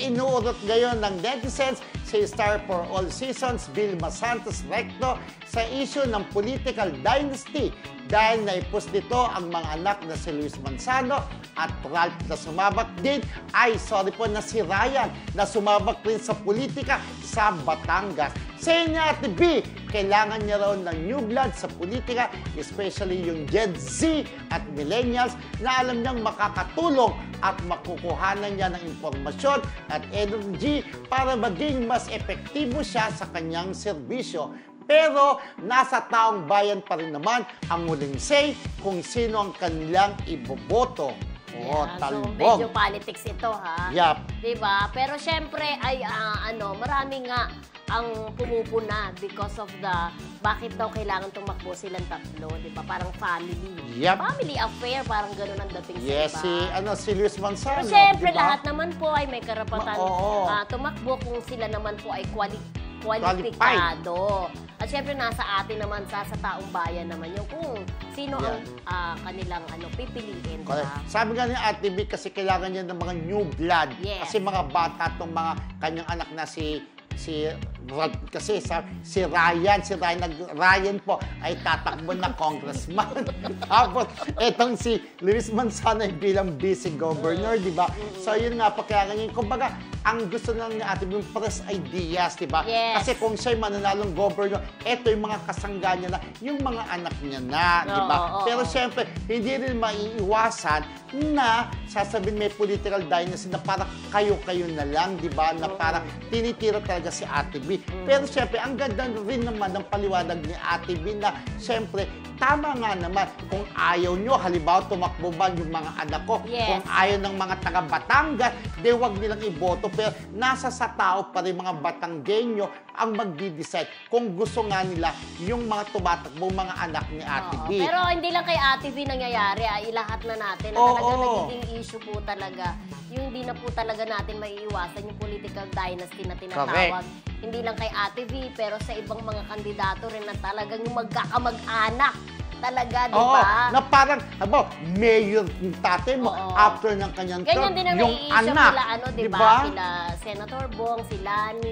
inuurot ngayon ng netizens si Star for All Seasons Vilma Santos Recto sa issue ng political dynasty dahil naipos dito ang mga anak na si Luis Manzano at Ralph na sumabak din na si Ryan na sumabak rin sa politika sa Batangas. Sa niya Ate B, kailangan niya raw ng new blood sa politika, especially yung Gen Z at millennials na alam niyang makakatulong at makukuhanan niya ng impormasyon at energy para maging mas epektibo siya sa kanyang serbisyo. Pero nasa taong bayan pa rin naman ang muling say kung sino ang kanilang iboboto. Oh, yeah, talbog. So medyo politics ito, ha? Yup. Diba? Pero syempre ay marami nga ang pumupuna because of bakit daw kailangan tumakbo silang tatlo, di ba? Parang family. Yep. Family affair, parang gano'n ang dating Yes, sa iba. si Luis Manzano. Pero syempre, diba? lahat naman po ay may karapatan tumakbo kung sila naman po ay kwalipikado. At syempre, nasa atin naman, sa taong bayan naman yung kung sino ang kanilang pipiliin. Correct. Sabi nga ni Ate B, kasi kailangan niya ng mga new blood. Yes. Kasi mga bata itong mga kanyang anak na si Ryan po ay tatakbo na congressman. Tapos etong si Luis Manzano ay bilang vice governor, di ba? So yun nga pa, kaya ganyan. Kumbaga, ang gusto lang ni Ate yung fresh ideas, di ba? Yes. Kasi kung siya'y mananalong governor, eto yung mga kasangga niya na, yung mga anak niya na, di ba? Pero siyempre, hindi rin maiiwasan na sasabihin may political dynasty na parang kayo-kayo na lang, di ba? Na parang tinitira talaga si Ate B. Pero siyempre, ang ganda rin naman ng paliwanag ni Ate B na siyempre, tama nga naman, kung ayaw nyo, halimbawa tumakbo ba yung mga anak ko, kung ayaw ng mga taga-Batangas, di wag nilang iboto, pero nasa sa tao pa rin mga Batanggenyo ang magdi-decide kung gusto nga nila yung mga tumatakbo mga anak ni Ate B. Pero hindi lang kay Ate B nangyayari, ilahat na natin na talagang nagiging issue po talaga. Yung hindi na po talaga natin maiiwasan yung political dynasty na tinatawag. Correct. Hindi lang kay Ate B, pero sa ibang mga kandidato rin na talagang yung magkakamag-anak. Talaga, di ba? Na parang, mayor ng tatay mo, after ng kanyang term, ganyan din ang yung anak. Sila, di ba? Sila Senator Bong, si Lani,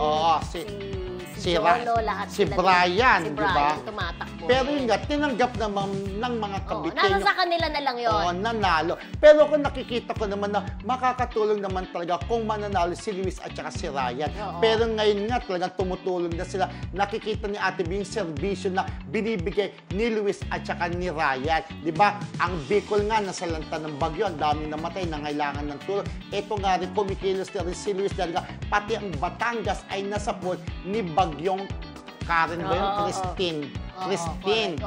si Jolo, lahat si Brian, di ba? Tumatakbo. Pero yun nga, tinanggap naman ng mga kabitenyo. Nasa kanila na lang yun. Nanalo. Pero kung nakikita ko naman na makakatulong naman talaga kung mananalo si Luis at saka si Ryan. Pero ngayon nga talagang tumutulong na sila. Nakikita ni Ate B yung serbisyo na binibigay ni Luis at saka ni Ryan. Di ba? Ang Bicol nga, nasa lanta ng bagyo, ang daming namatay, nangailangan ng tulong. Ito nga rin, kumikilos na rin si Luis dahil pati ang Batangas ay nasa pool ni Bagyong Karen ba yun? Christine.